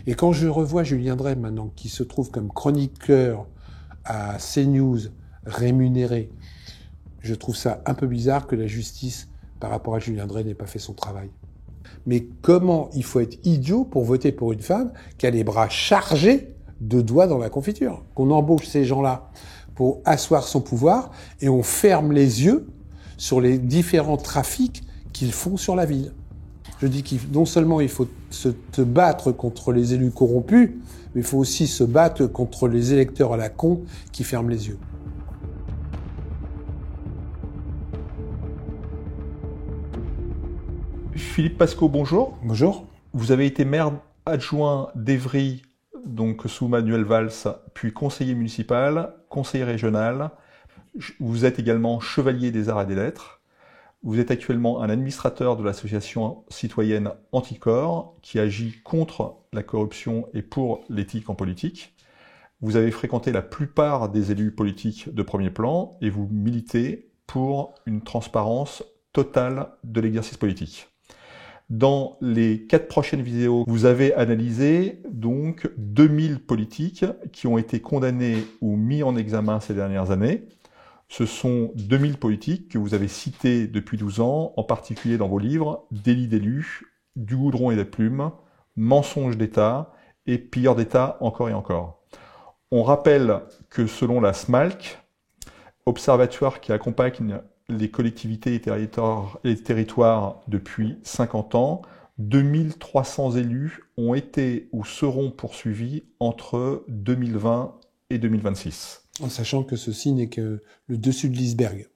Et quand je revois Julien Dray maintenant, qui se trouve comme chroniqueur à CNews, rémunéré, je trouve ça un peu bizarre que la justice, par rapport à Julien Dray, n'ait pas fait son travail. Mais comment il faut être idiot pour voter pour une femme qui a les bras chargés de doigts dans la confiture? Qu'on embauche ces gens-là pour asseoir son pouvoir et on ferme les yeux sur les différents trafics qu'ils font sur la ville. Je dis qu'il non seulement il faut se battre contre les élus corrompus, mais il faut aussi se battre contre les électeurs à la con qui ferment les yeux. Philippe Pascot, bonjour. Bonjour. Vous avez été maire adjoint d'Évry, donc sous Manuel Valls, puis conseiller municipal, conseiller régional. Vous êtes également chevalier des arts et des lettres. Vous êtes actuellement un administrateur de l'association citoyenne Anticor, qui agit contre la corruption et pour l'éthique en politique. Vous avez fréquenté la plupart des élus politiques de premier plan et vous militez pour une transparence totale de l'exercice politique. Dans les 4 prochaines vidéos, vous avez analysé donc 2000 politiques qui ont été condamnés ou mis en examen ces dernières années. Ce sont 2000 politiques que vous avez cités depuis 12 ans, en particulier dans vos livres « Délit d'élus »,« Du goudron et des plumes »,« Mensonges d'État » et « Pilleurs d'État encore et encore ». On rappelle que selon la SMALC, observatoire qui accompagne les collectivités et territoires depuis 50 ans, 2300 élus ont été ou seront poursuivis entre 2020 et 2026. En sachant que ceci n'est que le dessus de l'iceberg.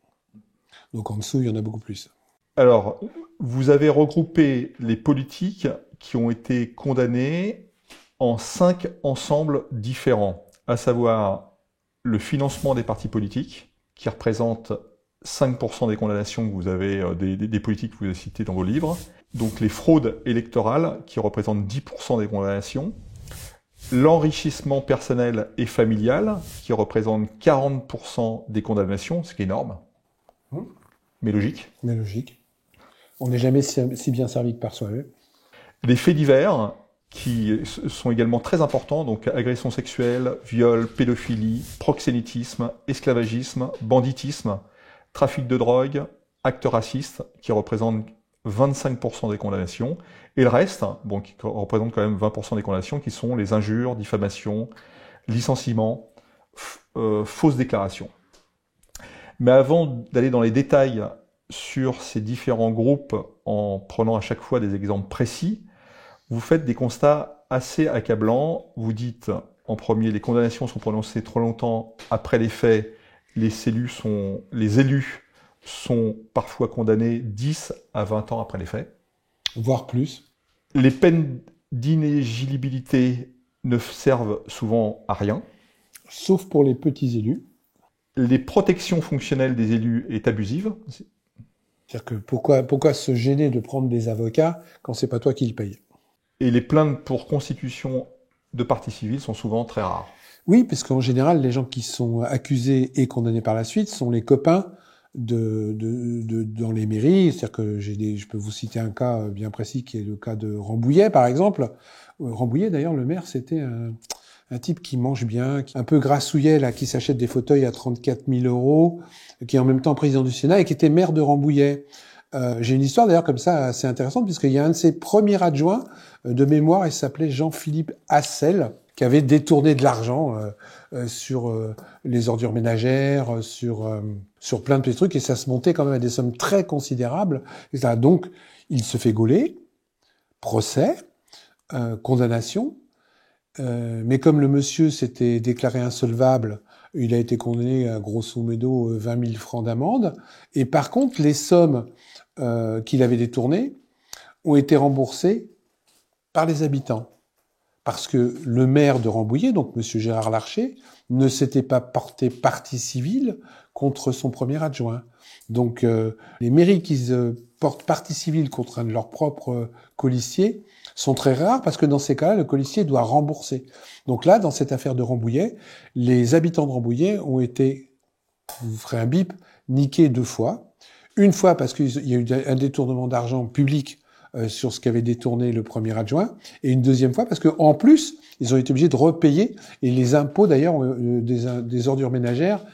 Donc en dessous, il y en a beaucoup plus. Alors, vous avez regroupé les politiques qui ont été condamnés en 5 ensembles différents, à savoir le financement des partis politiques, qui représente 5% des condamnations que vous avez, des politiques que vous avez citées dans vos livres. Donc les fraudes électorales, qui représentent 10% des condamnations. L'enrichissement personnel et familial, qui représente 40% des condamnations, ce qui est énorme. Mais logique. Mais logique. On n'est jamais si bien servi que par soi-même. Les faits divers, qui sont également très importants, donc agression sexuelle, viol, pédophilie, proxénétisme, esclavagisme, banditisme, trafic de drogue, actes racistes, qui représentent 25% des condamnations, et le reste, bon, qui représente quand même 20% des condamnations, qui sont les injures, diffamations, licenciements, fausses déclarations. Mais avant d'aller dans les détails sur ces différents groupes, en prenant à chaque fois des exemples précis, vous faites des constats assez accablants. Vous dites, en premier, les condamnations sont prononcées trop longtemps après les faits, les élus sont parfois condamnés 10 à 20 ans après les faits. Voire plus. Les peines d'inéligibilité ne servent souvent à rien. Sauf pour les petits élus. Les protections fonctionnelles des élus est abusive. C'est-à-dire que pourquoi se gêner de prendre des avocats quand c'est pas toi qui le paye? Et les plaintes pour constitution de partie civile sont souvent très rares. Oui, parce qu'en général, les gens qui sont accusés et condamnés par la suite sont les copains dans les mairies. C'est-à-dire que je peux vous citer un cas bien précis qui est le cas de Rambouillet, par exemple. Rambouillet, d'ailleurs, le maire, c'était un type qui mange bien, un peu grassouillet, là, qui s'achète des fauteuils à 34 000 €, qui est en même temps président du Sénat et qui était maire de Rambouillet. J'ai une histoire d'ailleurs comme ça assez intéressante, puisqu'il y a un de ses premiers adjoints de mémoire, il s'appelait Jean-Philippe Hassel, qui avait détourné de l'argent sur les ordures ménagères, sur plein de petits trucs, et ça se montait quand même à des sommes très considérables. Et ça, donc, il se fait gauler, procès, condamnation, mais comme le monsieur s'était déclaré insolvable, il a été condamné à grosso modo 20 000 francs d'amende, et par contre, les sommes qu'il avait détournées ont été remboursées par les habitants. Parce que le maire de Rambouillet, donc monsieur Gérard Larcher, ne s'était pas porté partie civile contre son premier adjoint. Donc les mairies qui portent partie civile contre un de leurs propres colistiers sont très rares parce que dans ces cas-là, le colistier doit rembourser. Donc là, dans cette affaire de Rambouillet, les habitants de Rambouillet ont été, vous ferez un bip, niqués 2 fois. Une fois parce qu'il y a eu un détournement d'argent public sur ce qu'avait détourné le premier adjoint, et une deuxième fois parce que en plus, ils ont été obligés de repayer, et les impôts d'ailleurs des ordures ménagères,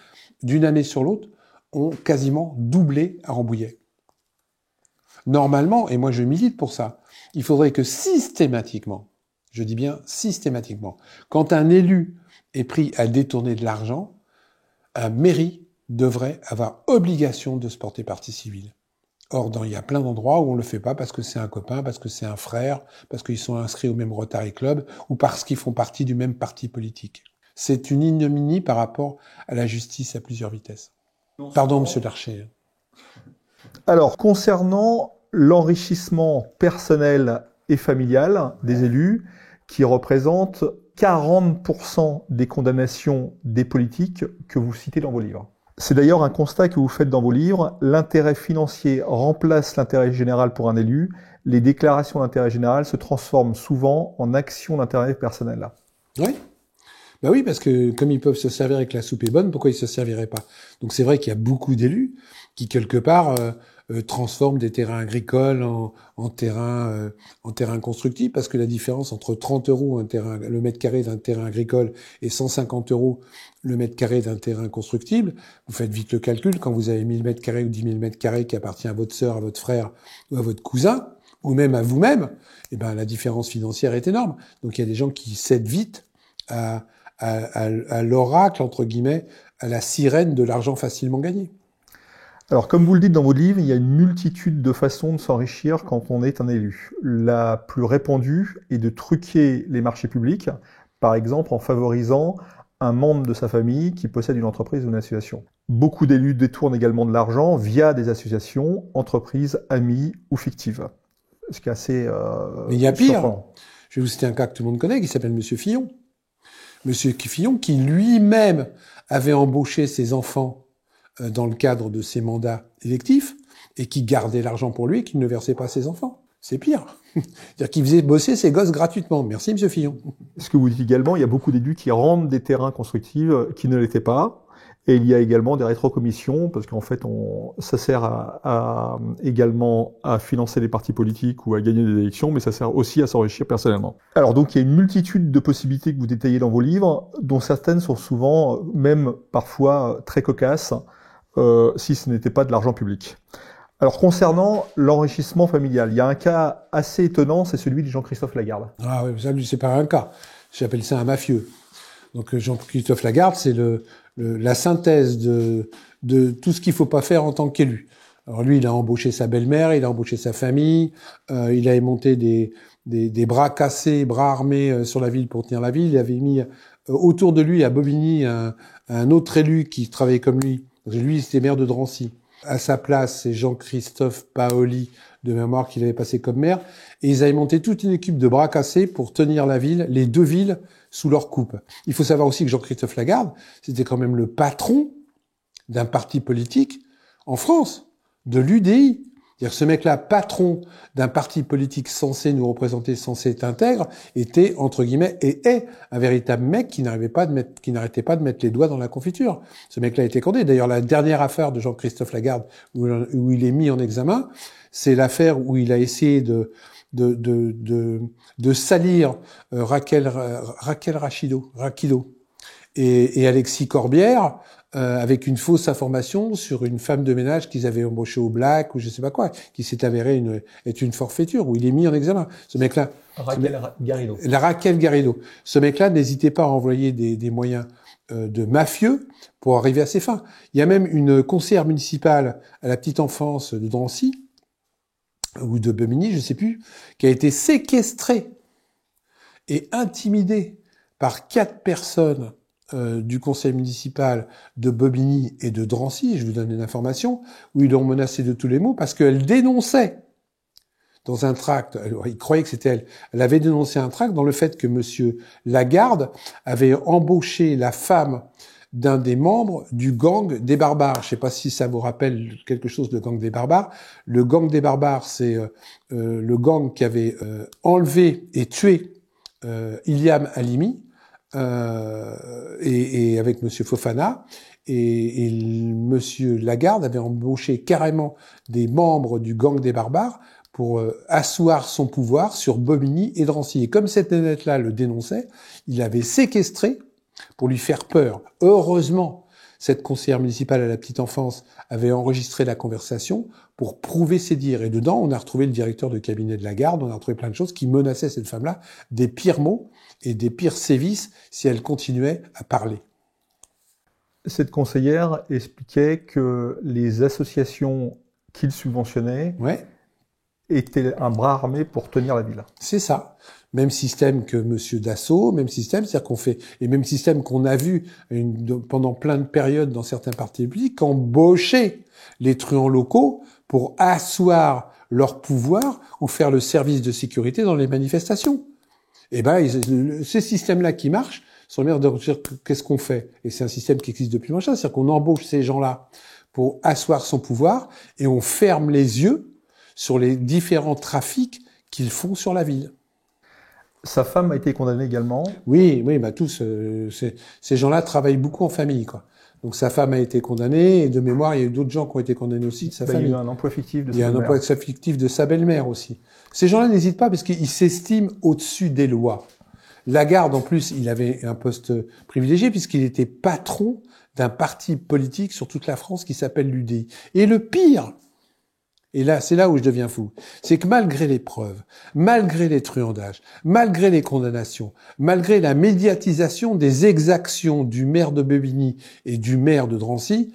d'une année sur l'autre, ont quasiment doublé à Rambouillet. Normalement, et moi je milite pour ça, il faudrait que systématiquement, je dis bien systématiquement, quand un élu est pris à détourner de l'argent, un mairie devrait avoir obligation de se porter partie civile. Or, il y a plein d'endroits où on le fait pas parce que c'est un copain, parce que c'est un frère, parce qu'ils sont inscrits au même Rotary Club, ou parce qu'ils font partie du même parti politique. C'est une ignominie par rapport à la justice à plusieurs vitesses. Pardon, monsieur Larcher. Alors, concernant l'enrichissement personnel et familial des élus, qui représente 40% des condamnations des politiques que vous citez dans vos livres. C'est d'ailleurs un constat que vous faites dans vos livres. L'intérêt financier remplace l'intérêt général pour un élu. Les déclarations d'intérêt général se transforment souvent en actions d'intérêt personnel. Oui. Ben oui, parce que comme ils peuvent se servir et que la soupe est bonne, pourquoi ils se serviraient pas? Donc c'est vrai qu'il y a beaucoup d'élus qui quelque part transforment des terrains agricoles en terrains constructifs, parce que la différence entre 30 € le mètre carré d'un terrain agricole et 150 € le mètre carré d'un terrain constructible, vous faites vite le calcul, quand vous avez 1000 mètres carrés ou 10 000 mètres carrés qui appartient à votre sœur, à votre frère ou à votre cousin, ou même à vous-même, eh ben la différence financière est énorme. Donc il y a des gens qui cèdent vite à l'oracle, entre guillemets, à la sirène de l'argent facilement gagné. Alors, comme vous le dites dans vos livres, il y a une multitude de façons de s'enrichir quand on est un élu. La plus répandue est de truquer les marchés publics, par exemple en favorisant un membre de sa famille qui possède une entreprise ou une association. Beaucoup d'élus détournent également de l'argent via des associations, entreprises, amies ou fictives. Ce qui est assez Mais il y a pire. surprenant. Je vais vous citer un cas que tout le monde connaît, qui s'appelle Monsieur Fillon. Monsieur Fillon, qui lui-même avait embauché ses enfants dans le cadre de ses mandats électifs, et qui gardait l'argent pour lui et qui ne le versait pas à ses enfants. C'est pire. C'est-à-dire qu'il faisait bosser ses gosses gratuitement. Merci, monsieur Fillon. Ce que vous dites également, il y a beaucoup d'élus qui rendent des terrains constructifs qui ne l'étaient pas. Et il y a également des rétrocommissions, parce qu'en fait, ça sert également à financer les partis politiques ou à gagner des élections, mais ça sert aussi à s'enrichir personnellement. Alors donc, il y a une multitude de possibilités que vous détaillez dans vos livres, dont certaines sont souvent, même parfois, très cocasses, si ce n'était pas de l'argent public. Alors, concernant l'enrichissement familial, il y a un cas assez étonnant, c'est celui de Jean-Christophe Lagarde. Ah oui, ça, c'est pas un cas. J'appelle ça un mafieux. Donc, Jean-Christophe Lagarde, c'est la synthèse de tout ce qu'il faut pas faire en tant qu'élu. Alors lui, il a embauché sa belle-mère, il a embauché sa famille, il avait monté des bras cassés, bras armés sur la ville pour tenir la ville. Il avait mis autour de lui, à Bobigny, un autre élu qui travaillait comme lui. Lui, c'était maire de Drancy. À sa place, c'est Jean-Christophe Paoli, de mémoire, qu'il avait passé comme maire. Et ils avaient monté toute une équipe de bras cassés pour tenir la ville, les deux villes, sous leur coupe. Il faut savoir aussi que Jean-Christophe Lagarde, c'était quand même le patron d'un parti politique en France, de l'UDI. C'est-à-dire ce mec-là, patron d'un parti politique censé nous représenter, censé être intègre, était, entre guillemets, et est un véritable mec qui n'arrêtait pas de mettre les doigts dans la confiture. Ce mec-là était condamné. D'ailleurs, la dernière affaire de Jean-Christophe Lagarde, où il est mis en examen, c'est l'affaire où il a essayé de salir Raquel Raquido et Alexis Corbière, avec une fausse information sur une femme de ménage qu'ils avaient embauchée au black ou je sais pas quoi, qui s'est avérée être une forfaiture, où il est mis en examen. Ce mec-là. Raquel Garrido. La Raquel Garrido. Ce mec-là n'hésitait pas à envoyer des moyens de mafieux pour arriver à ses fins. Il y a même une conseillère municipale à la petite enfance de Drancy, ou de Bobigny, je sais plus, qui a été séquestrée et intimidée par 4 personnes du conseil municipal de Bobigny et de Drancy, je vous donne une information, où ils l'ont menacée de tous les maux parce qu'elle dénonçait dans un tract, il croyait que c'était elle avait dénoncé un tract dans le fait que monsieur Lagarde avait embauché la femme d'un des membres du gang des barbares. Je sais pas si ça vous rappelle quelque chose, le gang des barbares. Le gang des barbares, c'est le gang qui avait enlevé et tué Iliam Halimi, et avec monsieur Fofana, et monsieur Lagarde avait embauché carrément des membres du gang des barbares pour asseoir son pouvoir sur Bobigny et Drancy. Et comme cette nénette-là le dénonçait, il l'avait séquestré pour lui faire peur. Heureusement, cette conseillère municipale à la petite enfance avait enregistré la conversation pour prouver ses dires. Et dedans, on a retrouvé le directeur de cabinet de la garde, on a retrouvé plein de choses qui menaçaient cette femme-là des pires mots et des pires sévices si elle continuait à parler. Cette conseillère expliquait que les associations qu'il subventionnait étaient un bras armé pour tenir la ville. C'est ça. Même système que Monsieur Dassault, même système, c'est-à-dire qu'on fait, et même système qu'on a vu pendant plein de périodes dans certains partis politiques, embaucher les truands locaux pour asseoir leur pouvoir ou faire le service de sécurité dans les manifestations. Eh ben, ces systèmes-là qui marchent sont bien de dire qu'est-ce qu'on fait. Et c'est un système qui existe depuis longtemps, c'est-à-dire qu'on embauche ces gens-là pour asseoir son pouvoir et on ferme les yeux sur les différents trafics qu'ils font sur la ville. Sa femme a été condamnée également. Oui, bah tous, ces gens-là travaillent beaucoup en famille, quoi. Donc sa femme a été condamnée, et de mémoire, il y a eu d'autres gens qui ont été condamnés aussi de sa famille. Il y a eu un emploi fictif de sa belle-mère. Il y a un emploi fictif de sa belle-mère aussi. Ces gens-là n'hésitent pas parce qu'ils s'estiment au-dessus des lois. Lagarde, en plus, il avait un poste privilégié puisqu'il était patron d'un parti politique sur toute la France qui s'appelle l'UDI. Et le pire, et là, c'est là où je deviens fou, c'est que malgré les preuves, malgré les truandages, malgré les condamnations, malgré la médiatisation des exactions du maire de Bobigny et du maire de Drancy,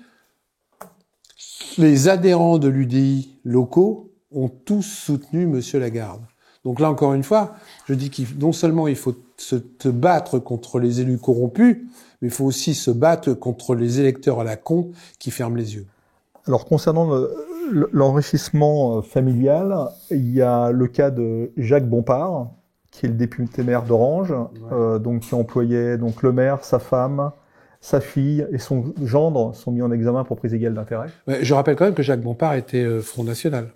les adhérents de l'UDI locaux ont tous soutenu Monsieur Lagarde. Donc là, encore une fois, je dis non seulement il faut se battre contre les élus corrompus, mais il faut aussi se battre contre les électeurs à la con qui ferment les yeux. Alors, concernant l'enrichissement familial, il y a le cas de Jacques Bompard, qui est le député maire d'Orange, donc qui employait donc le maire, sa femme, sa fille et son gendre sont mis en examen pour prise illégale d'intérêt. Ouais, je rappelle quand même que Jacques Bompard était Front National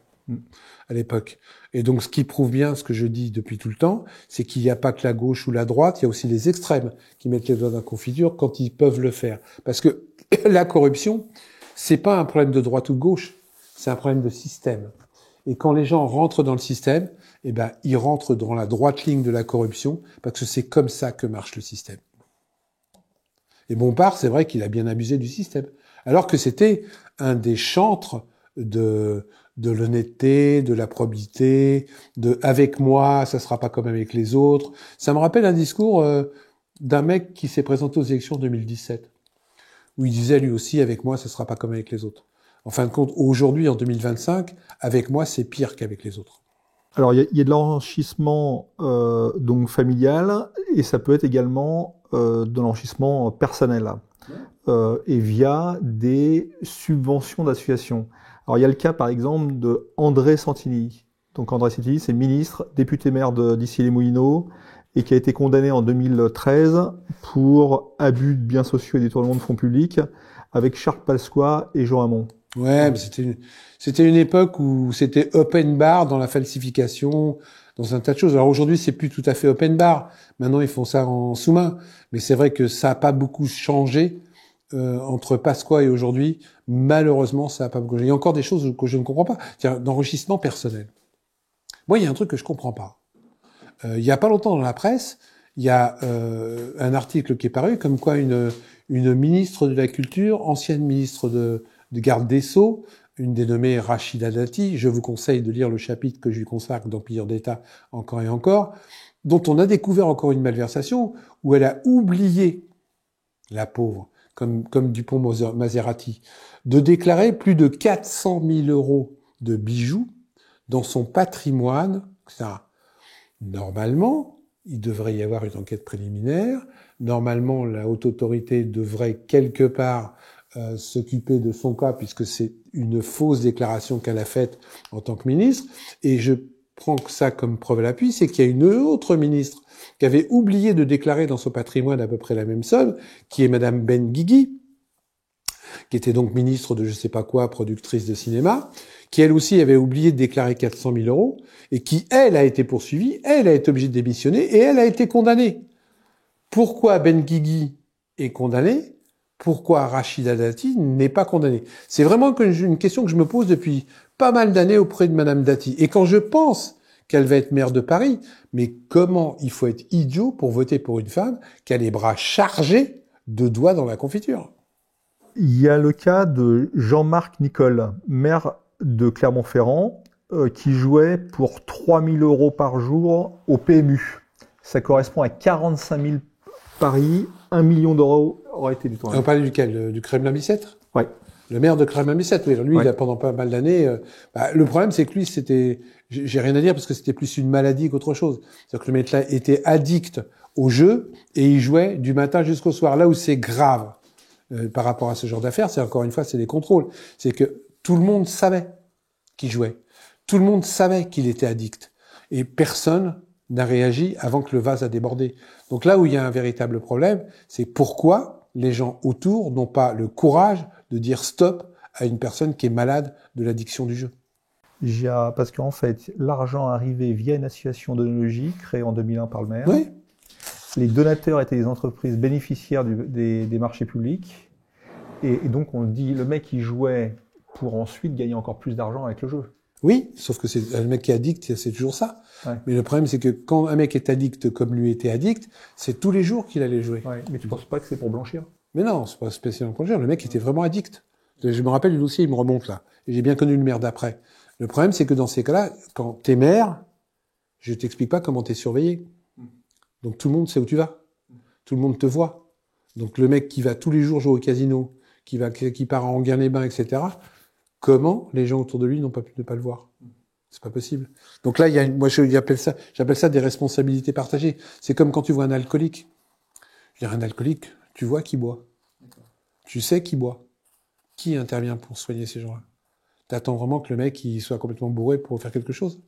à l'époque. Et donc, ce qui prouve bien ce que je dis depuis tout le temps, c'est qu'il n'y a pas que la gauche ou la droite, il y a aussi les extrêmes qui mettent les doigts dans la confiture quand ils peuvent le faire. Parce que la corruption, c'est pas un problème de droite ou de gauche, c'est un problème de système. Et quand les gens rentrent dans le système, eh ben, ils rentrent dans la droite ligne de la corruption, parce que c'est comme ça que marche le système. Et Bompard, c'est vrai qu'il a bien abusé du système. Alors que c'était un des chantres de l'honnêteté, de la probité, de « avec moi, ça sera pas comme avec les autres ». Ça me rappelle un discours d'un mec qui s'est présenté aux élections 2017, où il disait lui aussi « avec moi, ça sera pas comme avec les autres ». En fin de compte, aujourd'hui, en 2025, avec moi, c'est pire qu'avec les autres. Alors, il y a de l'enrichissement donc familial, et ça peut être également de l'enrichissement personnel, et via des subventions d'associations. Alors, il y a le cas, par exemple, de André Santini. Donc, André Santini, c'est ministre, député maire d'Issy-les-Moulineaux, et qui a été condamné en 2013 pour abus de biens sociaux et détournement de fonds publics avec Charles Pasqua et Jean Hamon. Ouais, mais c'était une époque où c'était open bar dans la falsification, dans un tas de choses. Alors aujourd'hui, c'est plus tout à fait open bar. Maintenant, ils font ça en sous-main. Mais c'est vrai que ça a pas beaucoup changé entre Pasqua et aujourd'hui. Malheureusement, ça a pas beaucoup changé. Il y a encore des choses que je ne comprends pas. C'est-à-dire d'enrichissement personnel. Moi, il y a un truc que je comprends pas. Il y a pas longtemps dans la presse, il y a un article qui est paru comme quoi une ministre de la Culture, ancienne ministre de garde des Sceaux, une dénommée Rachida Dati, je vous conseille de lire le chapitre que je lui consacre dans Pilleur d'État encore et encore, dont on a découvert encore une malversation où elle a oublié, la pauvre, comme Dupont-Maserati, de déclarer plus de 400 000 € de bijoux dans son patrimoine, etc. Normalement, il devrait y avoir une enquête préliminaire. Normalement, la haute autorité devrait quelque part s'occuper de son cas, puisque c'est une fausse déclaration qu'elle a faite en tant que ministre. Et je prends ça comme preuve à l'appui, c'est qu'il y a une autre ministre qui avait oublié de déclarer dans son patrimoine à peu près la même somme, qui est Madame Benguigui, qui était donc ministre de je sais pas quoi, productrice de cinéma, qui elle aussi avait oublié de déclarer 400 000 €, et qui, elle, a été poursuivie, elle a été obligée de démissionner, et elle a été condamnée. Pourquoi Benguigui est condamnée ? Pourquoi Rachida Dati n'est pas condamnée? C'est vraiment une question que je me pose depuis pas mal d'années auprès de Madame Dati. Et quand je pense qu'elle va être maire de Paris, mais comment il faut être idiot pour voter pour une femme qui a les bras chargés de doigts dans la confiture. Il y a le cas de Jean-Marc Nicole, maire de Clermont-Ferrand, qui jouait pour 3 000 € par jour au PMU. Ça correspond à 45 000 paris, 1 million d'euros aurait été détourné. On parlait duquel? Du Kremlin-Bicêtre? Oui. Le maire de Kremlin-Bicêtre, oui. Lui, il a pendant pas mal d'années... le problème, c'est que lui, c'était... J'ai rien à dire parce que c'était plus une maladie qu'autre chose. C'est-à-dire que le mec là était addict au jeu et il jouait du matin jusqu'au soir. Là où c'est grave par rapport à ce genre d'affaires, c'est encore une fois, c'est les contrôles. C'est que tout le monde savait qu'il jouait. Tout le monde savait qu'il était addict. Et personne n'a réagi avant que le vase a débordé. Donc là où il y a un véritable problème, c'est pourquoi les gens autour n'ont pas le courage de dire stop à une personne qui est malade de l'addiction du jeu. Parce qu'en fait, l'argent arrivait via une association d'onologie créée en 2001 par le maire. Oui. Les donateurs étaient des entreprises bénéficiaires des marchés publics. Et donc, on dit, le mec, il jouait pour ensuite gagner encore plus d'argent avec le jeu. Oui, sauf que c'est le mec qui est addict, c'est toujours ça. Ouais. Mais le problème, c'est que quand un mec est addict comme lui était addict, c'est tous les jours qu'il allait jouer. Ouais. Mais tu penses pas que c'est pour blanchir? Mais non, c'est pas spécialement pour le dire. Le mec était vraiment addict. Je me rappelle du dossier, il me remonte là. Et j'ai bien connu le maire d'après. Le problème, c'est que dans ces cas-là, quand t'es maire, je t'explique pas comment t'es surveillé. Donc tout le monde sait où tu vas. Tout le monde te voit. Donc le mec qui va tous les jours jouer au casino, qui part en Anguin-les-Bains, etc., comment les gens autour de lui n'ont pas pu ne pas le voir? C'est pas possible. Donc là, j'appelle ça des responsabilités partagées. C'est comme quand tu vois un alcoolique. Je veux dire, un alcoolique, tu vois qui boit. Tu sais qui boit. Qui intervient pour soigner ces gens-là? T'attends vraiment que le mec il soit complètement bourré pour faire quelque chose?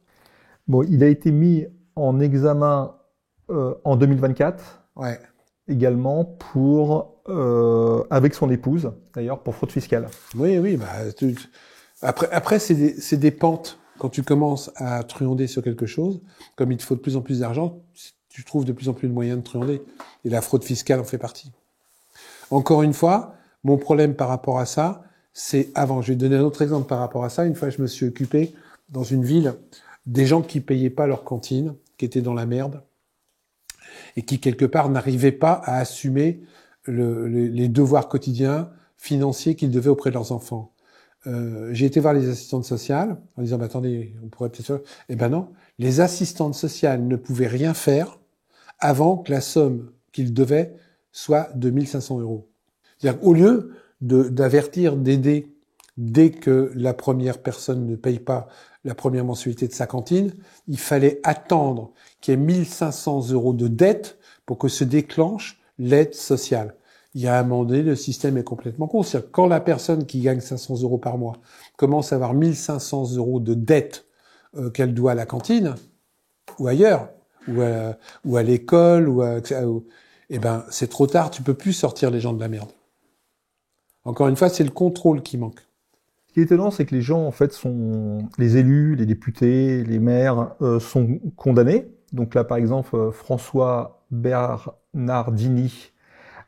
Bon, il a été mis en examen en 2024. Ouais. Également avec son épouse, d'ailleurs, pour fraude fiscale. Oui, après c'est des pentes. Quand tu commences à truander sur quelque chose, comme il te faut de plus en plus d'argent, tu trouves de plus en plus de moyens de truander. Et la fraude fiscale en fait partie. Encore une fois, mon problème par rapport à ça, c'est avant. Je vais te donner un autre exemple par rapport à ça. Une fois, je me suis occupé dans une ville des gens qui payaient pas leur cantine, qui étaient dans la merde, et qui, quelque part, n'arrivaient pas à assumer les devoirs quotidiens financiers qu'ils devaient auprès de leurs enfants. J'ai été voir les assistantes sociales en disant, attendez, on pourrait peut-être faire... Eh ben non, les assistantes sociales ne pouvaient rien faire avant que la somme qu'ils devaient soit de 1 500 €. C'est-à-dire qu'au lieu d'avertir, d'aider dès que la première personne ne paye pas la première mensualité de sa cantine, il fallait attendre qu'il y ait 1 500 € de dette pour que se déclenche l'aide sociale. Il y a un moment donné, le système est complètement con. C'est-à-dire quand la personne qui gagne 500 € par mois commence à avoir 1 500 € de dette qu'elle doit à la cantine, ou ailleurs, ou à l'école, eh ben, c'est trop tard, tu peux plus sortir les gens de la merde. Encore une fois, c'est le contrôle qui manque. Ce qui est étonnant, c'est que les gens, en fait, les élus, les députés, les maires, sont condamnés. Donc là, par exemple, François Bernardini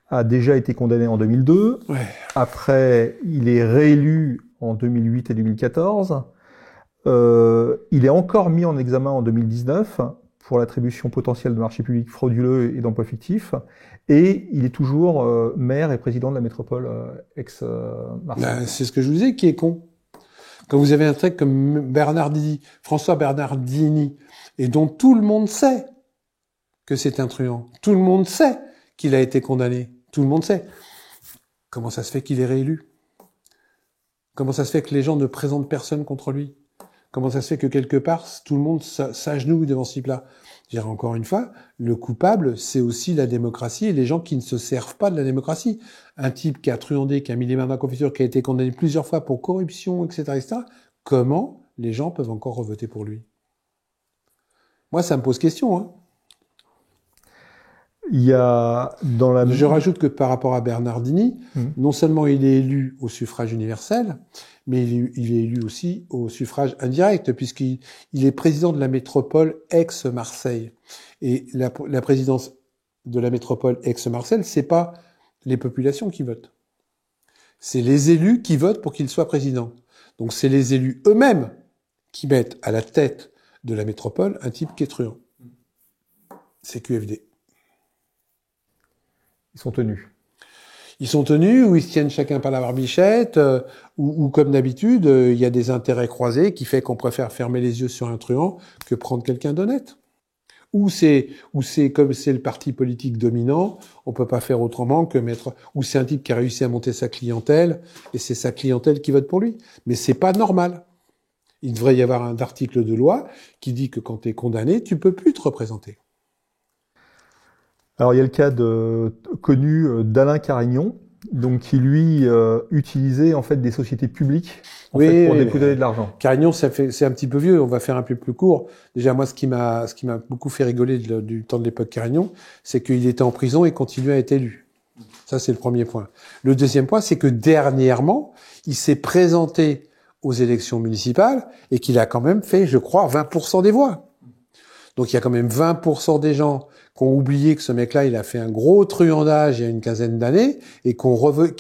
a déjà été condamné en 2002. Ouais. Après, il est réélu en 2008 et 2014. Il est encore mis en examen en 2019 pour l'attribution potentielle de marchés publics frauduleux et d'emplois fictifs. Et il est toujours maire et président de la métropole ex-Marseille. C'est ce que je vous disais, qui est con. Quand vous avez un truc comme François Bernardini, et dont tout le monde sait que c'est un truand, tout le monde sait qu'il a été condamné, tout le monde sait. Comment ça se fait qu'il est réélu? Comment ça se fait que les gens ne présentent personne contre lui? Comment ça se fait que quelque part, tout le monde s'agenouille devant ce type-là? Je dirais encore une fois, le coupable, c'est aussi la démocratie et les gens qui ne se servent pas de la démocratie. Un type qui a truandé, qui a mis les mains dans la confiture, qui a été condamné plusieurs fois pour corruption, etc., etc., comment les gens peuvent encore revoter pour lui? Moi, ça me pose question, hein. Il y a dans la... Je rajoute que par rapport à Bernardini, non seulement il est élu au suffrage universel, mais il est élu aussi au suffrage indirect, puisqu'il est président de la métropole ex-Marseille. Et la présidence de la métropole ex-Marseille, c'est pas les populations qui votent. C'est les élus qui votent pour qu'il soit président. Donc c'est les élus eux-mêmes qui mettent à la tête de la métropole un type qui est truand. C'est QFD. Ils sont tenus. Ils sont tenus ou ils se tiennent chacun par la barbichette ou comme d'habitude, il y a des intérêts croisés qui fait qu'on préfère fermer les yeux sur un truand que prendre quelqu'un d'honnête. Ou c'est comme c'est le parti politique dominant, on peut pas faire autrement que mettre, ou c'est un type qui a réussi à monter sa clientèle et c'est sa clientèle qui vote pour lui. Mais c'est pas normal. Il devrait y avoir un article de loi qui dit que quand tu es condamné, tu peux plus te représenter. Alors il y a le cas connu d'Alain Carignon, donc qui lui utilisait en fait des sociétés publiques pour déposer de l'argent. Carignon, c'est un petit peu vieux. On va faire un peu plus court. Déjà moi, ce qui m'a beaucoup fait rigoler du temps de l'époque Carignon, c'est qu'il était en prison et continuait à être élu. Ça c'est le premier point. Le deuxième point, c'est que dernièrement, il s'est présenté aux élections municipales et qu'il a quand même fait, je crois, 20% des voix. Donc il y a quand même 20% des gens qui ont oublié que ce mec-là, il a fait un gros truandage il y a une quinzaine d'années et qui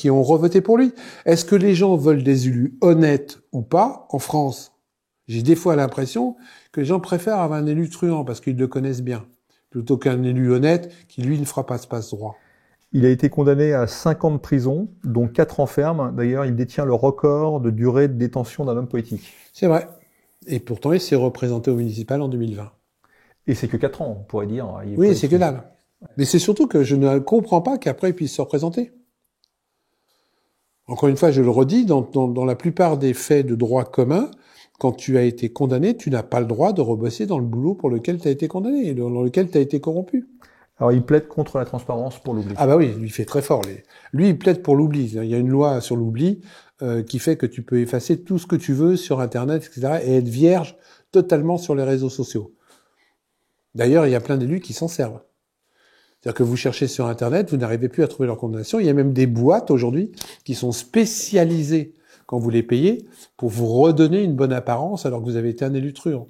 ont revoté pour lui. Est-ce que les gens veulent des élus honnêtes ou pas en France? J'ai des fois l'impression que les gens préfèrent avoir un élu truand parce qu'ils le connaissent bien, plutôt qu'un élu honnête qui, lui, ne fera pas ce passe-droit. Il a été condamné à 5 ans de prison, dont 4 en ferme. D'ailleurs, il détient le record de durée de détention d'un homme politique. C'est vrai. Et pourtant, il s'est représenté au municipal en 2020. Et c'est que 4 ans, on pourrait dire. Oui, c'est que dalle. Mais c'est surtout que je ne comprends pas qu'après, il puisse se représenter. Encore une fois, je le redis, dans la plupart des faits de droit commun, quand tu as été condamné, tu n'as pas le droit de rebosser dans le boulot pour lequel tu as été condamné, et dans lequel tu as été corrompu. Alors, il plaide contre la transparence pour l'oubli. Ah bah oui, lui, il fait très fort. Lui, il plaide pour l'oubli. Il y a une loi sur l'oubli qui fait que tu peux effacer tout ce que tu veux sur Internet, etc., et être vierge totalement sur les réseaux sociaux. D'ailleurs, il y a plein d'élus qui s'en servent. C'est-à-dire que vous cherchez sur Internet, vous n'arrivez plus à trouver leur condamnation. Il y a même des boîtes aujourd'hui qui sont spécialisées, quand vous les payez, pour vous redonner une bonne apparence alors que vous avez été un élu truand.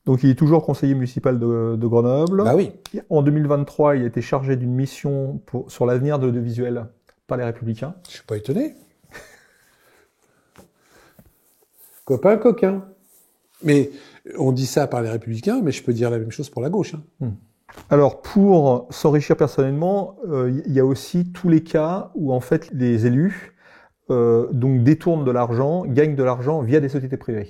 Donc il est toujours conseiller municipal de Grenoble. Bah oui. En 2023, il a été chargé d'une mission sur l'avenir de l'audiovisuel par les Républicains. Je suis pas étonné. Copain, coquin. Mais on dit ça par les Républicains, mais je peux dire la même chose pour la gauche. Hein. Alors, pour s'enrichir personnellement, il y a aussi tous les cas où, en fait, les élus donc détournent de l'argent, gagnent de l'argent via des sociétés privées.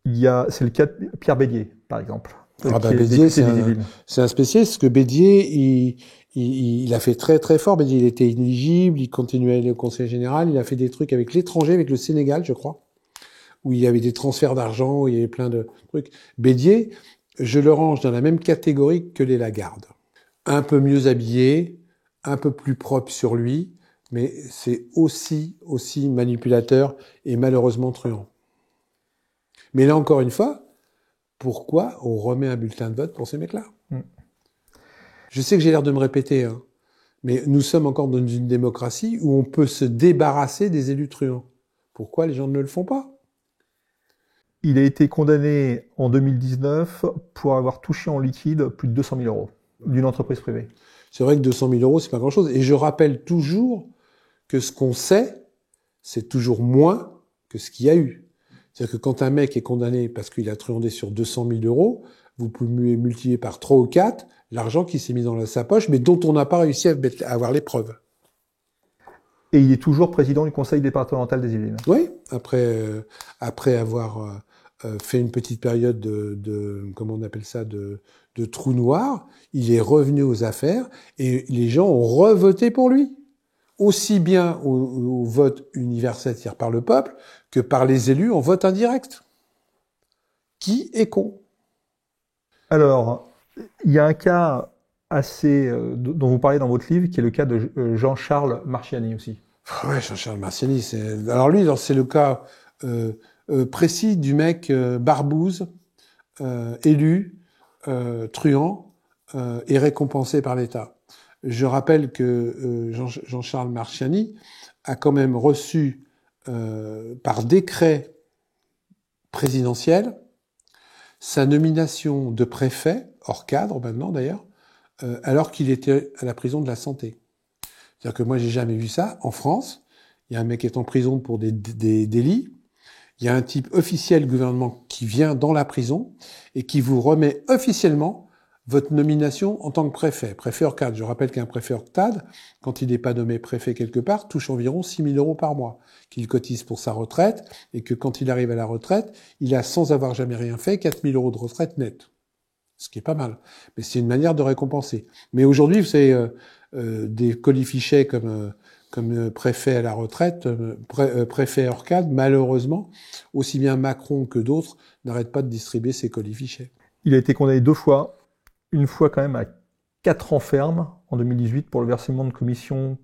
C'est le cas de Pierre Bédier, par exemple. Bédier, c'est un spécialiste, parce que Bédier, il a fait très très fort. Bédier, il était inéligible, il continuait à aller au Conseil général, il a fait des trucs avec l'étranger, avec le Sénégal, je crois, où il y avait des transferts d'argent, où il y avait plein de trucs. Bédier, je le range dans la même catégorie que les Lagarde. Un peu mieux habillé, un peu plus propre sur lui, mais c'est aussi manipulateur et malheureusement truand. Mais là, encore une fois, pourquoi on remet un bulletin de vote pour ces mecs-là? Je sais que j'ai l'air de me répéter, hein, mais nous sommes encore dans une démocratie où on peut se débarrasser des élus truands. Pourquoi les gens ne le font pas? Il a été condamné en 2019 pour avoir touché en liquide plus de 200 000 euros d'une entreprise privée. C'est vrai que 200 000 euros, c'est pas grand-chose. Et je rappelle toujours que ce qu'on sait, c'est toujours moins que ce qu'il y a eu. C'est-à-dire que quand un mec est condamné parce qu'il a truandé sur 200 000 euros, vous pouvez multiplier par 3 ou 4 l'argent qui s'est mis dans sa poche, mais dont on n'a pas réussi à avoir les preuves. Et il est toujours président du conseil départemental des Yvelines. Oui, après avoir fait une petite période comment on appelle ça, de trou noir, il est revenu aux affaires et les gens ont revoté pour lui. Aussi bien au vote universel, c'est-à-dire par le peuple, que par les élus en vote indirect. Qui est con? Alors, il y a un cas assez dont vous parlez dans votre livre, qui est le cas de Jean-Charles Marchiani aussi. Ouais, Jean-Charles Marchiani, alors lui, c'est le cas précis du mec barbouze, élu, truand, et récompensé par l'État. Je rappelle que Jean-Charles Marchiani a quand même reçu par décret présidentiel sa nomination de préfet, hors cadre maintenant d'ailleurs, alors qu'il était à la prison de la Santé. C'est-à-dire que moi j'ai jamais vu ça en France. il y a un mec qui est en prison pour des délits, il y a un type officiel du gouvernement qui vient dans la prison et qui vous remet officiellement votre nomination en tant que préfet. Préfet hors cadre. Je rappelle qu'un préfet hors cadre, quand il n'est pas nommé préfet quelque part, touche environ 6 000 € par mois, qu'il cotise pour sa retraite, et que quand il arrive à la retraite, il a, sans avoir jamais rien fait, 4 000 € de retraite nette. Ce qui est pas mal. Mais c'est une manière de récompenser. Mais aujourd'hui, vous savez, des colifichets comme préfet à la retraite, préfet hors cadre, malheureusement, aussi bien Macron que d'autres n'arrêtent pas de distribuer ces colifichets. Il a été condamné 2 fois, une fois quand même à 4 ans ferme en 2018 pour le versement de commissions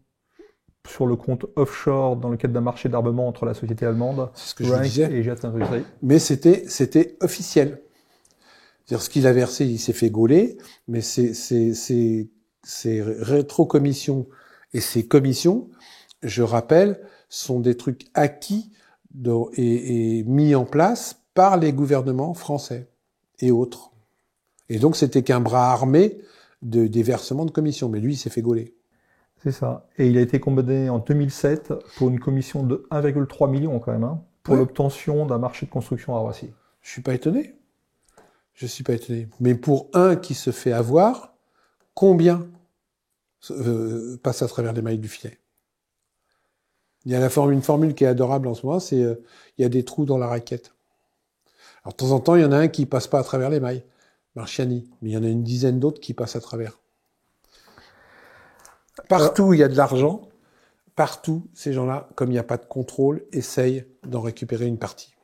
sur le compte offshore dans le cadre d'un marché d'armement entre la société allemande C'est ce que je vous disais. et Jet Industries. Mais c'était officiel. C'est-à-dire ce qu'il a versé, il s'est fait gauler, mais ces rétrocommissions et ces commissions, je rappelle, sont des trucs acquis et mis en place par les gouvernements français et autres. Et donc c'était qu'un bras armé des versements de commissions, mais lui il s'est fait gauler. C'est ça. Et il a été condamné en 2007 pour une commission de 1,3 million quand même, hein, pour l'obtention d'un marché de construction à Roissy. Je suis pas étonné. Je suis pas étonné. Mais pour un qui se fait avoir, combien passe à travers les mailles du filet? Il y a une formule qui est adorable en ce moment, c'est il y a des trous dans la raquette. Alors de temps en temps, il y en a un qui passe pas à travers les mailles, Marchiani, mais il y en a une dizaine d'autres qui passent à travers. Partout où il y a de l'argent, partout, ces gens-là, comme il n'y a pas de contrôle, essayent d'en récupérer une partie.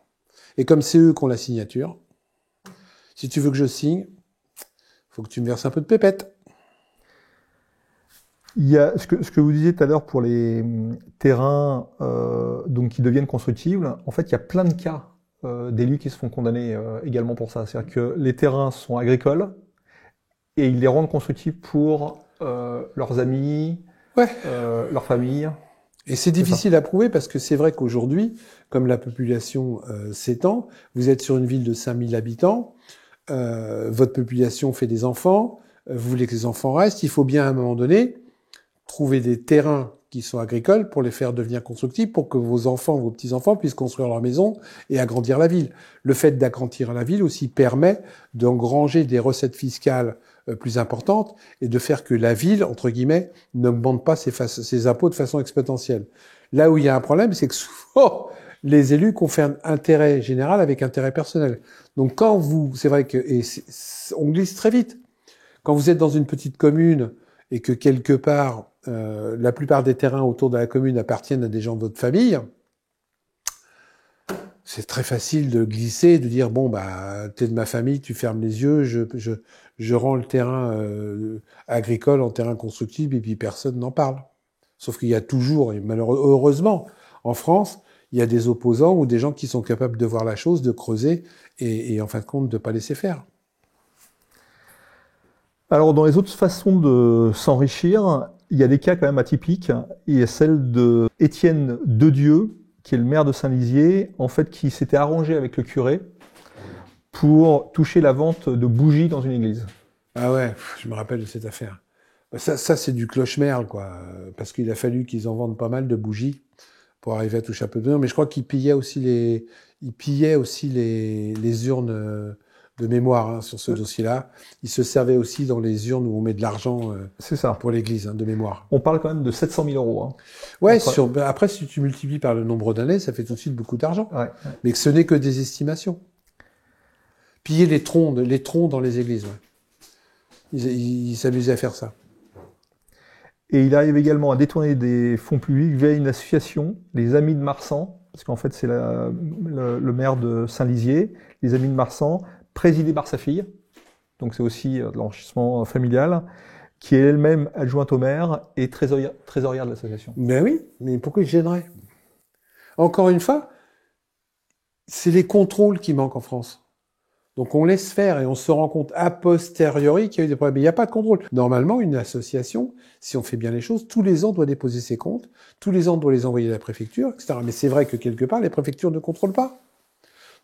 Et comme c'est eux qui ont la signature, si tu veux que je signe, faut que tu me verses un peu de pépette. Il y a ce que vous disiez tout à l'heure pour les terrains donc qui deviennent constructibles. En fait, il y a plein de cas d'élus qui se font condamner également pour ça. C'est-à-dire que les terrains sont agricoles et ils les rendent constructifs pour leurs amis, leur famille. Et c'est difficile à prouver parce que c'est vrai qu'aujourd'hui, comme la population s'étend, vous êtes sur une ville de 5000 habitants, votre population fait des enfants, vous voulez que les enfants restent, il faut bien à un moment donné trouver des terrains qui sont agricoles pour les faire devenir constructibles, pour que vos enfants, vos petits-enfants puissent construire leur maison et agrandir la ville. Le fait d'agrandir la ville aussi permet d'engranger des recettes fiscales plus importantes et de faire que la ville, entre guillemets, n'augmente pas ses impôts de façon exponentielle. Là où il y a un problème, c'est que souvent, les élus confondent intérêt général avec intérêt personnel. Donc quand c'est vrai que, on glisse très vite. Quand vous êtes dans une petite commune et que quelque part, la plupart des terrains autour de la commune appartiennent à des gens de votre famille, c'est très facile de glisser, de dire bon bah t'es de ma famille, tu fermes les yeux, je rends le terrain agricole en terrain constructible et puis personne n'en parle. Sauf qu'il y a toujours, et malheureusement, en France, il y a des opposants ou des gens qui sont capables de voir la chose, de creuser et en fin de compte de pas laisser faire. Alors, dans les autres façons de s'enrichir, il y a des cas quand même atypiques. Il y a celle de Étienne Dedieu, qui est le maire de Saint-Lizier, en fait, qui s'était arrangé avec le curé pour toucher la vente de bougies dans une église. Ah ouais, je me rappelle de cette affaire. Ça c'est du cloche-merle, quoi. Parce qu'il a fallu qu'ils en vendent pas mal de bougies pour arriver à toucher un peu de... Mais je crois qu'ils pillaient aussi les urnes de mémoire hein, sur ce dossier-là. Ils se servaient aussi dans les urnes où on met de l'argent c'est ça. Pour l'église, hein, de mémoire. On parle quand même de 700 000 euros. Hein. Ouais, après, si tu multiplies par le nombre d'années, ça fait tout de suite beaucoup d'argent. Ouais. Mais que ce n'est que des estimations. Piller les troncs dans les églises, ouais. Ils s'amusaient à faire ça. Et il arrive également à détourner des fonds publics via une association, les Amis de Marsan, parce qu'en fait c'est le maire de Saint-Lizier, les Amis de Marsan, présidé par sa fille, donc c'est aussi de l'enrichissement familial, qui est elle-même adjointe au maire et trésorière de l'association. Ben oui, mais pourquoi il gênerait? Encore une fois, c'est les contrôles qui manquent en France. Donc on laisse faire et on se rend compte a posteriori qu'il y a eu des problèmes. Mais il n'y a pas de contrôle. Normalement, une association, si on fait bien les choses, tous les ans doit déposer ses comptes, tous les ans doit les envoyer à la préfecture, etc. Mais c'est vrai que quelque part, les préfectures ne contrôlent pas.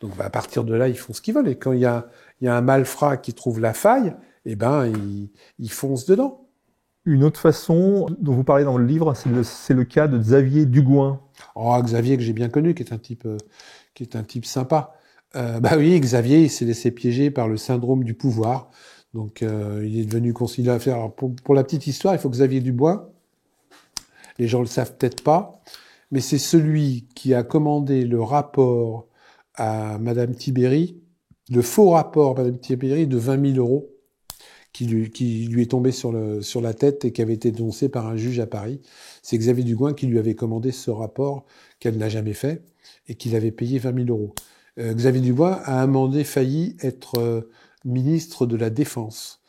Donc à partir de là, ils font ce qu'ils veulent. Et quand il y a un malfrat qui trouve la faille, eh ben ils foncent dedans. Une autre façon dont vous parlez dans le livre, c'est le cas de Xavier Dugouin. Oh, Xavier, que j'ai bien connu, qui est un type sympa. Bah oui, Xavier, il s'est laissé piéger par le syndrome du pouvoir. Donc, il est devenu conciliateur. Alors, pour la petite histoire, il faut que Xavier Dubois, les gens le savent peut-être pas, mais c'est celui qui a commandé le rapport à Madame Tibéri, le faux rapport à Madame Tibéri de 20 000 euros, qui lui est tombé sur la tête et qui avait été dénoncé par un juge à Paris. C'est Xavier Dugouin qui lui avait commandé ce rapport qu'elle n'a jamais fait et qu'il avait payé 20 000 euros. Xavier Dubois a un moment failli être ministre de la Défense.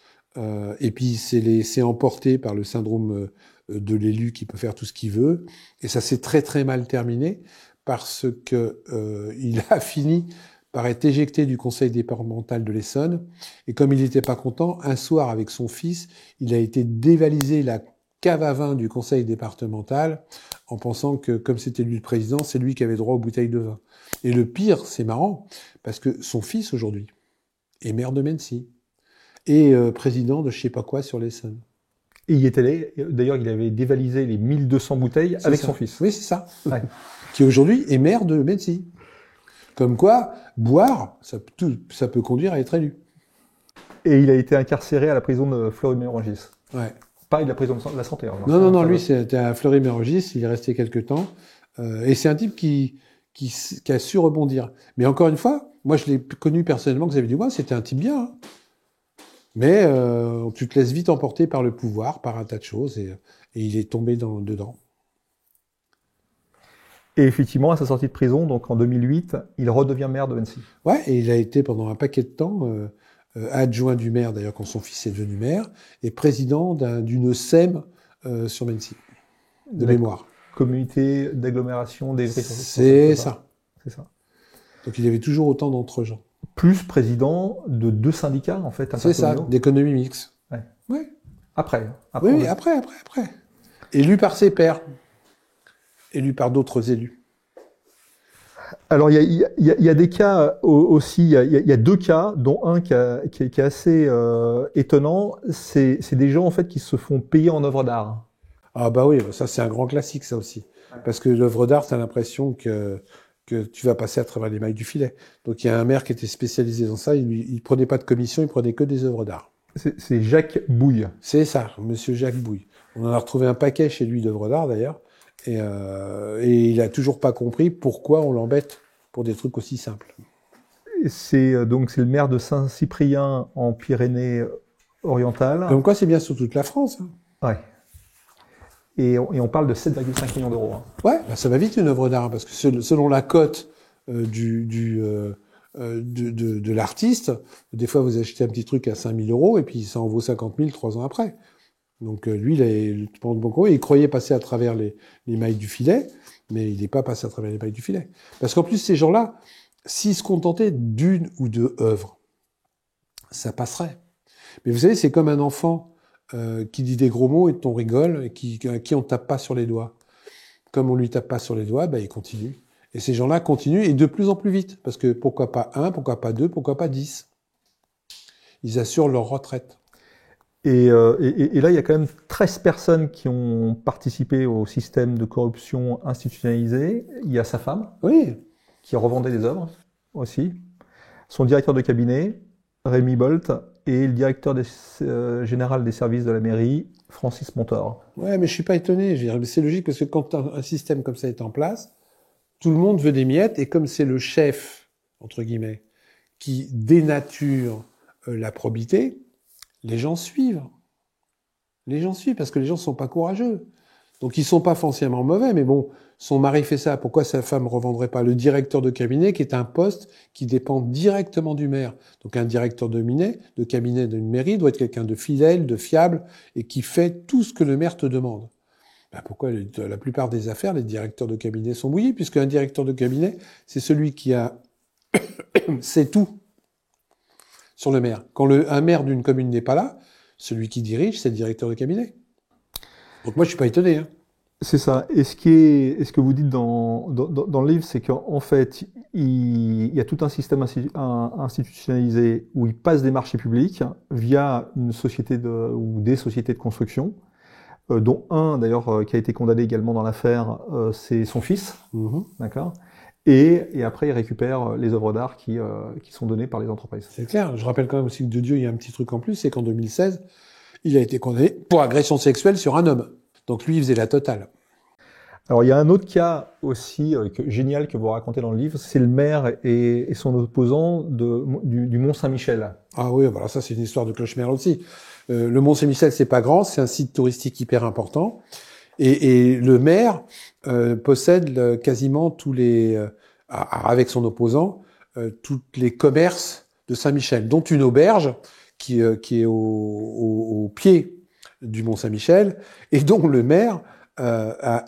Et puis s'est laissé emporter par le syndrome de l'élu qui peut faire tout ce qu'il veut. Et ça s'est très très mal terminé parce que il a fini par être éjecté du conseil départemental de l'Essonne. Et comme il n'était pas content, un soir avec son fils, il a été dévaliser la cave à vin du conseil départemental en pensant que comme c'était lui le président, c'est lui qui avait droit aux bouteilles de vin. Et le pire, c'est marrant, parce que son fils aujourd'hui est maire de Mennecy et président de je sais pas quoi sur l'Essonne. Et il est allé, d'ailleurs, il avait dévalisé les 1200 bouteilles avec son fils. Oui, c'est ça. Ouais. Qui aujourd'hui est maire de Mennecy. Comme quoi, boire, ça peut conduire à être élu. Et il a été incarcéré à la prison de Fleury-Mérogis. Ouais. Pas de la prison de la santé. Alors, non, lui, c'était à Fleury-Mérogis, il est resté quelques temps. Et c'est un type qui a su rebondir. Mais encore une fois, moi, je l'ai connu personnellement, Xavier Dubois, c'était un type bien. Hein. Mais tu te laisses vite emporter par le pouvoir, par un tas de choses, et il est tombé dedans. Et effectivement, à sa sortie de prison, donc en 2008, il redevient maire de Mennecy. Ouais, et il a été pendant un paquet de temps adjoint du maire, d'ailleurs quand son fils est devenu maire, et président d'une SEM sur Mennecy, de mémoire. Communauté d'agglomération des... C'est ça. C'est ça. Donc il y avait toujours autant d'entre-gens. Plus président de 2 syndicats, en fait. C'est ça, d'économie mixte. Ouais. Ouais. Après, oui, après. Élu par ses pairs. Élu par d'autres élus. Alors, il y a des cas aussi, il y a 2 cas, dont un qui est assez étonnant. C'est des gens, en fait, qui se font payer en œuvre d'art. Ah bah oui, ça c'est un grand classique, ça aussi. Parce que l'œuvre d'art, t'as l'impression que tu vas passer à travers les mailles du filet. Donc il y a un maire qui était spécialisé dans ça, il prenait pas de commission, il prenait que des œuvres d'art. C'est Jacques Bouille. C'est ça, monsieur Jacques Bouille. On en a retrouvé un paquet chez lui d'œuvres d'art d'ailleurs, et il a toujours pas compris pourquoi on l'embête pour des trucs aussi simples. C'est le maire de Saint-Cyprien en Pyrénées-Orientales. Comme quoi c'est bien sur toute la France. Hein. Ouais. Et on parle de 7,5 millions d'euros. Hein. Ouais, bah ça va vite une œuvre d'art, parce que selon la cote de l'artiste, des fois vous achetez un petit truc à 5 000 euros et puis ça en vaut 50 000 3 ans après. Donc lui, il croyait passer à travers les mailles du filet, mais il n'est pas passé à travers les mailles du filet. Parce qu'en plus, ces gens-là, s'ils se contentaient d'une ou deux œuvres, ça passerait. Mais vous savez, c'est comme un enfant qui dit des gros mots et on rigole, et qui on tape pas sur les doigts. Comme on lui tape pas sur les doigts, il continue. Et ces gens-là continuent, et de plus en plus vite. Parce que pourquoi pas 1, pourquoi pas 2, pourquoi pas 10 ? Ils assurent leur retraite. Et là, il y a quand même 13 personnes qui ont participé au système de corruption institutionnalisé. Il y a sa femme, oui, qui revendait des œuvres aussi. Son directeur de cabinet, Rémi Bolt, et le directeur général des services de la mairie, Francis Montor. Ouais, mais je suis pas étonné. C'est logique parce que quand un système comme ça est en place, tout le monde veut des miettes, et comme c'est le chef, entre guillemets, qui dénature la probité, les gens suivent. Les gens suivent parce que les gens sont pas courageux. Donc ils sont pas foncièrement mauvais, mais bon, son mari fait ça, pourquoi sa femme revendrait pas le directeur de cabinet, qui est un poste qui dépend directement du maire. Donc un directeur de cabinet d'une mairie doit être quelqu'un de fidèle, de fiable, et qui fait tout ce que le maire te demande. Pourquoi la plupart des affaires, les directeurs de cabinet sont bouillis, puisque un directeur de cabinet, c'est celui qui sait tout sur le maire. Quand un maire d'une commune n'est pas là, celui qui dirige, c'est le directeur de cabinet. Donc moi, je suis pas étonné. Hein. C'est ça. Et ce que vous dites dans le livre, c'est qu'en fait, il y a tout un système institutionnalisé où il passe des marchés publics via une société ou des sociétés de construction. dont un d'ailleurs qui a été condamné également dans l'affaire, c'est son fils, d'accord. Et après, il récupère les œuvres d'art qui sont données par les entreprises. C'est clair. Je rappelle quand même aussi que de Dieu, il y a un petit truc en plus, c'est qu'en 2016, il a été condamné pour agression sexuelle sur un homme. Donc lui, il faisait la totale. Alors, il y a un autre cas aussi génial que vous racontez dans le livre, c'est le maire et son opposant du Mont-Saint-Michel. Ah oui, voilà, ça c'est une histoire de cloche-mère aussi. Le Mont-Saint-Michel, c'est pas grand, c'est un site touristique hyper important. Et le maire possède quasiment tous les, avec son opposant, tous les commerces de Saint-Michel, dont une auberge qui est au pied du Mont-Saint-Michel, et dont le maire a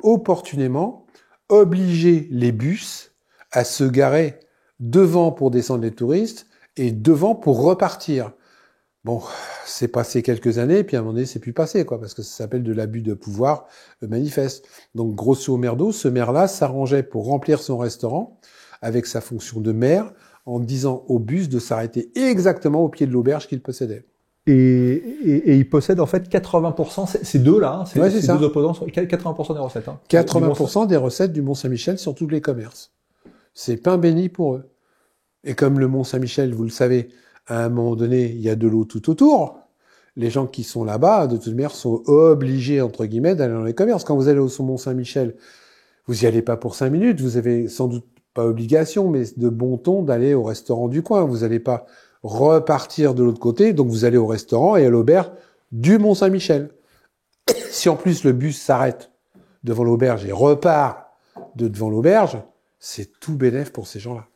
opportunément obligé les bus à se garer devant pour descendre les touristes et devant pour repartir. Bon, c'est passé quelques années, puis à un moment donné, c'est plus passé, quoi, parce que ça s'appelle de l'abus de pouvoir manifeste. Donc, grosso merdo, ce maire-là s'arrangeait pour remplir son restaurant avec sa fonction de maire en disant au bus de s'arrêter exactement au pied de l'auberge qu'il possédait. Et il possède en fait 80%, ces deux-là, ces deux opposants, 80% des recettes. 80% des recettes du Mont-Saint-Michel sur tous les commerces. C'est pain béni pour eux. Et comme le Mont-Saint-Michel, vous le savez, à un moment donné, il y a de l'eau tout autour. Les gens qui sont là-bas, de toute manière, sont obligés, entre guillemets, d'aller dans les commerces. Quand vous allez au Mont-Saint-Michel, vous y allez pas pour 5 minutes. Vous avez sans doute pas obligation, mais de bon ton d'aller au restaurant du coin. Vous n'allez pas repartir de l'autre côté. Donc vous allez au restaurant et à l'auberge du Mont-Saint-Michel. Si en plus le bus s'arrête devant l'auberge et repart devant l'auberge, c'est tout bénef pour ces gens-là.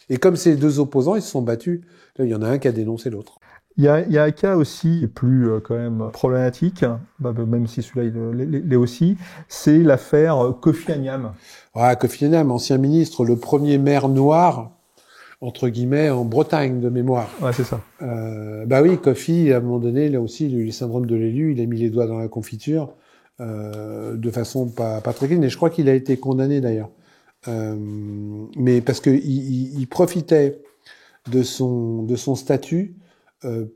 Et comme ces deux opposants, ils se sont battus, là, il y en a un qui a dénoncé l'autre. Il y a un cas aussi plus quand même problématique, même si celui-là il l'est aussi, c'est l'affaire Kofi Annan. Ah, Kofi Annan, ancien ministre, le premier maire noir, entre guillemets, en Bretagne de mémoire. Ouais, c'est ça. Bah oui, Kofi, à un moment donné, là aussi, il a eu le syndrome de l'élu, il a mis les doigts dans la confiture, de façon pas très clean, et je crois qu'il a été condamné d'ailleurs. Mais parce que il profitait de son statut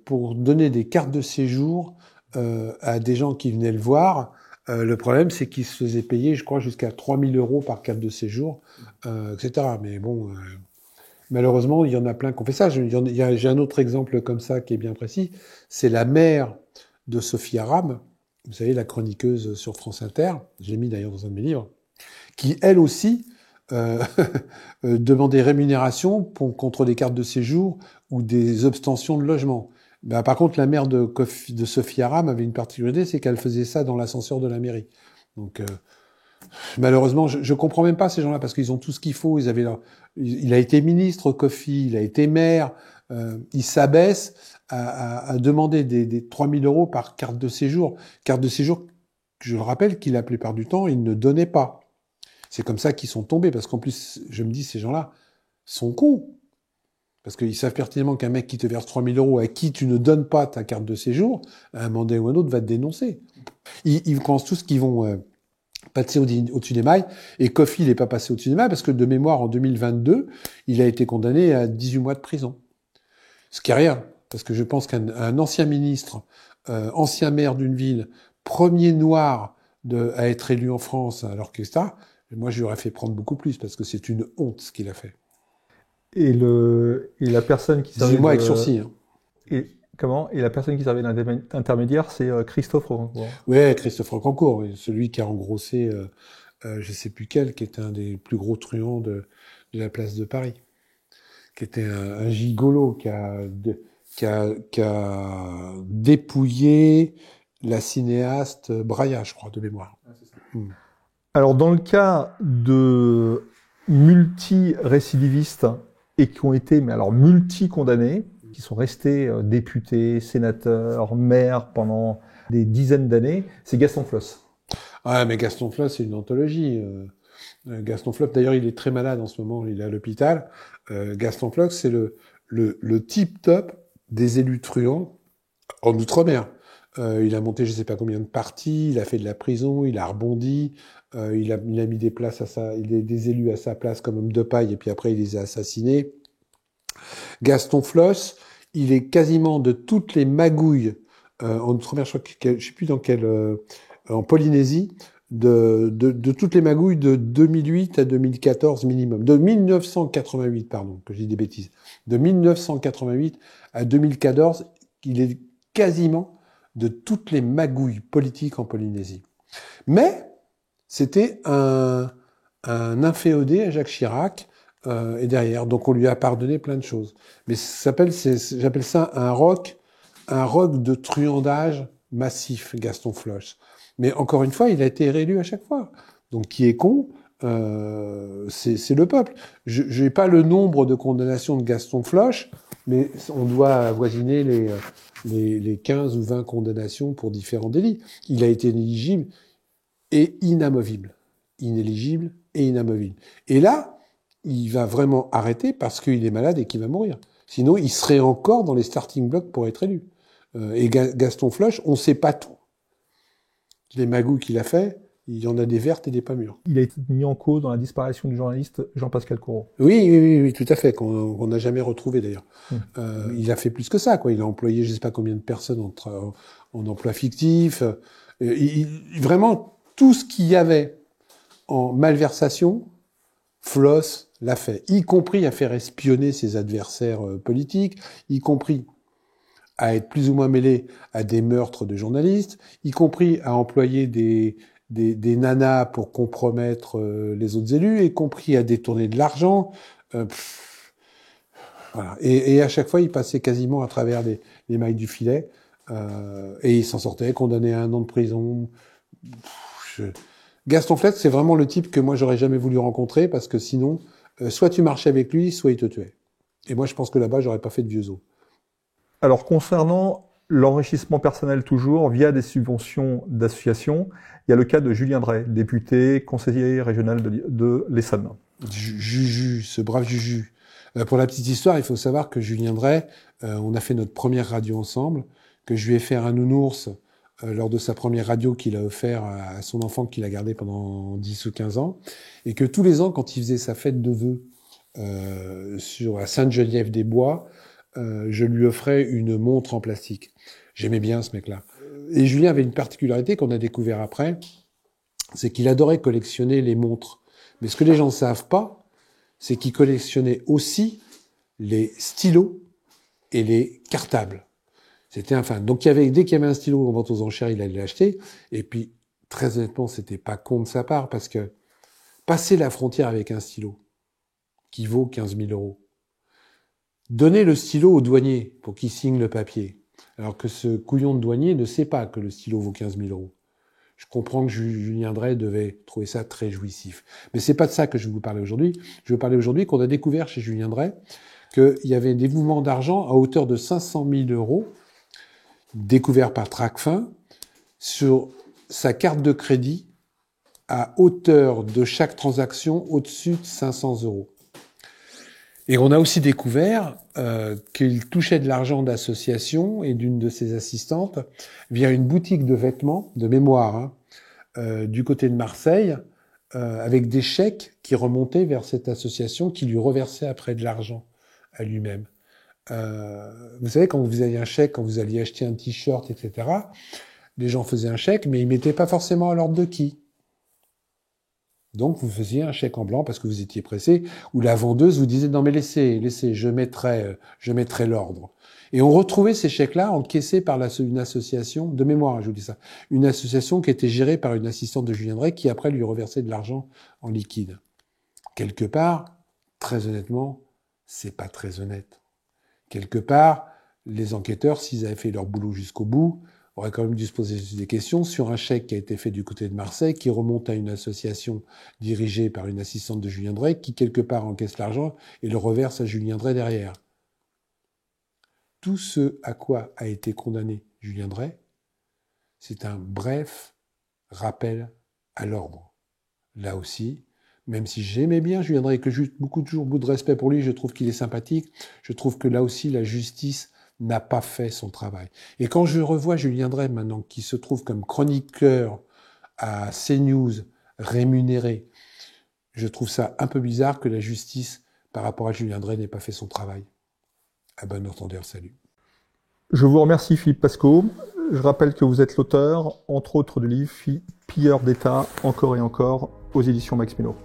pour donner des cartes de séjour à des gens qui venaient le voir. Le problème, c'est qu'il se faisait payer, je crois, jusqu'à 3 000 € par carte de séjour, etc. Mais bon, malheureusement, il y en a plein qui ont fait ça. J'ai un autre exemple comme ça qui est bien précis. C'est la mère de Sophie Aram, vous savez, la chroniqueuse sur France Inter, je l'ai mis d'ailleurs dans un de mes livres, qui, elle aussi, demander rémunération contre des cartes de séjour ou des obtentions de logement. Ben, par contre, la mère de Sophie Aram avait une particularité, c'est qu'elle faisait ça dans l'ascenseur de la mairie. Donc, malheureusement, je comprends même pas ces gens-là parce qu'ils ont tout ce qu'il faut. Il a été ministre, Kofi, il a été maire. Il s'abaisse à demander des 3 000 € par carte de séjour. Carte de séjour, je le rappelle, qu'il la plupart du temps, il ne donnait pas. C'est comme ça qu'ils sont tombés, parce qu'en plus, je me dis, ces gens-là sont cons. Parce qu'ils savent pertinemment qu'un mec qui te verse 3 000 € à qui tu ne donnes pas ta carte de séjour, à un moment donné ou un autre, va te dénoncer. Ils pensent tous qu'ils vont passer au-dessus des mailles, et Kofi, il n'est pas passé au-dessus des mailles, parce que de mémoire, en 2022, il a été condamné à 18 mois de prison. Ce qui est rien, parce que je pense qu'un ancien ministre, ancien maire d'une ville, premier noir à être élu en France, alors que ça, moi, je lui aurais fait prendre beaucoup plus, parce que c'est une honte, ce qu'il a fait. Et la personne qui servait... 18 mois avec sursis. Hein. Et la personne qui servait d'intermédiaire, c'est Christophe Rocancourt. Oui, Christophe Rocancourt, celui qui a engrossé, je sais plus quel, qui était un des plus gros truands de la place de Paris. Qui était un gigolo, qui a dépouillé la cinéaste Braya, je crois, de mémoire. Ah, c'est ça. Alors, dans le cas de multi-récidivistes et qui ont été, mais alors multi-condamnés, qui sont restés députés, sénateurs, maires pendant des dizaines d'années, c'est Gaston Floss. Ah, mais Gaston Floss, c'est une anthologie. Gaston Floss, d'ailleurs, il est très malade en ce moment, il est à l'hôpital. Gaston Floss, c'est le tip-top des élus truands en Outre-mer. Il a monté je sais pas combien de partis, il a fait de la prison, il a rebondi, il a mis des élus à sa place comme homme de paille et puis après il les a assassinés. Gaston Floss, il est quasiment de toutes les magouilles en Outre-mer, je sais plus dans quelle, en Polynésie, de toutes les magouilles de 2008 à 2014 minimum. De 1988, pardon, que je dis des bêtises. De 1988 à 2014, il est quasiment de toutes les magouilles politiques en Polynésie. Mais c'était un inféodé à Jacques Chirac et derrière, donc on lui a pardonné plein de choses. Mais j'appelle ça un rock de truandage massif, Gaston Floch. Mais encore une fois, il a été réélu à chaque fois. Donc qui est con, c'est le peuple. Je n'ai pas le nombre de condamnations de Gaston Floch, mais on doit avoisiner les 15 ou 20 condamnations pour différents délits. Il a été inéligible et inamovible. Inéligible et inamovible. Et là, il va vraiment arrêter parce qu'il est malade et qu'il va mourir. Sinon, il serait encore dans les starting blocks pour être élu. Et Gaston Floch, on ne sait pas tout. Les magouilles qu'il a fait, il y en a des vertes et des pas mûres. Il a été mis en cause dans la disparition du journaliste Jean-Pascal Corot. Oui, tout à fait, qu'on n'a jamais retrouvé d'ailleurs. Il a fait plus que ça, quoi. Il a employé je ne sais pas combien de personnes en emploi fictif. Vraiment, tout ce qu'il y avait en malversation, Floss l'a fait, y compris à faire espionner ses adversaires politiques, y compris à être plus ou moins mêlé à des meurtres de journalistes, y compris à employer des nanas pour compromettre les autres élus, y compris à détourner de l'argent. Voilà. Et à chaque fois, il passait quasiment à travers les mailles du filet, et il s'en sortait, condamné à 1 an de prison. Gaston Floch, c'est vraiment le type que moi, j'aurais jamais voulu rencontrer, parce que sinon, soit tu marchais avec lui, soit il te tuait. Et moi, je pense que là-bas, j'aurais pas fait de vieux os. Alors, concernant l'enrichissement personnel toujours, via des subventions d'associations, il y a le cas de Julien Drey, député, conseiller régional de l'Essonne. Juju, ce brave Juju. Pour la petite histoire, il faut savoir que Julien Drey, on a fait notre première radio ensemble, que je lui ai fait un nounours lors de sa première radio qu'il a offert à son enfant qu'il a gardé pendant 10 ou 15 ans, et que tous les ans, quand il faisait sa fête de vœux à Sainte-Geneviève-des-Bois, je lui offrais une montre en plastique. J'aimais bien ce mec-là. Et Julien avait une particularité qu'on a découvert après, c'est qu'il adorait collectionner les montres. Mais ce que les gens ne savent pas, c'est qu'il collectionnait aussi les stylos et les cartables. C'était un fan. Donc dès qu'il y avait un stylo en vente aux enchères, il allait l'acheter. Et puis, très honnêtement, c'était pas con de sa part, parce que passer la frontière avec un stylo qui vaut 15 000 €, donner le stylo au douanier pour qu'il signe le papier, alors que ce couillon de douanier ne sait pas que le stylo vaut 15 000 €. Je comprends que Julien Drey devait trouver ça très jouissif. Mais c'est pas de ça que je vais vous parler aujourd'hui. Je veux parler aujourd'hui qu'on a découvert chez Julien Drey qu'il y avait des mouvements d'argent à hauteur de 500 000 € découverts par Tracfin sur sa carte de crédit à hauteur de chaque transaction au-dessus de 500 €. Et on a aussi découvert qu'il touchait de l'argent d'association et d'une de ses assistantes via une boutique de vêtements, de mémoire, du côté de Marseille, avec des chèques qui remontaient vers cette association qui lui reversait après de l'argent à lui-même. Vous savez, quand vous aviez un chèque, quand vous alliez acheter un t-shirt, etc., les gens faisaient un chèque, mais ils mettaient pas forcément à l'ordre de qui. Donc, vous faisiez un chèque en blanc parce que vous étiez pressé, ou la vendeuse vous disait « Non, mais laissez, je mettrai l'ordre ». Et on retrouvait ces chèques-là encaissés par une association, de mémoire, je vous dis ça, une association qui était gérée par une assistante de Julien Drey, qui après lui reversait de l'argent en liquide. Quelque part, très honnêtement, c'est pas très honnête. Quelque part, les enquêteurs, s'ils avaient fait leur boulot jusqu'au bout, auraient quand même dû se poser des questions sur un chèque qui a été fait du côté de Marseille, qui remonte à une association dirigée par une assistante de Julien Drey, qui quelque part encaisse l'argent et le reverse à Julien Drey derrière. Tout ce à quoi a été condamné Julien Drey, c'est un bref rappel à l'ordre. Là aussi, même si j'aimais bien Julien Drey, que j'ai toujours beaucoup de respect pour lui, je trouve qu'il est sympathique, je trouve que là aussi la justice n'a pas fait son travail. Et quand je revois Julien Drey maintenant, qui se trouve comme chroniqueur à CNews, rémunéré, je trouve ça un peu bizarre que la justice, par rapport à Julien Drey, n'ait pas fait son travail. À bon entendeur, salut. Je vous remercie Philippe Pascot. Je rappelle que vous êtes l'auteur, entre autres, du livre Pilleurs d'État, encore et encore, aux éditions Max Mino.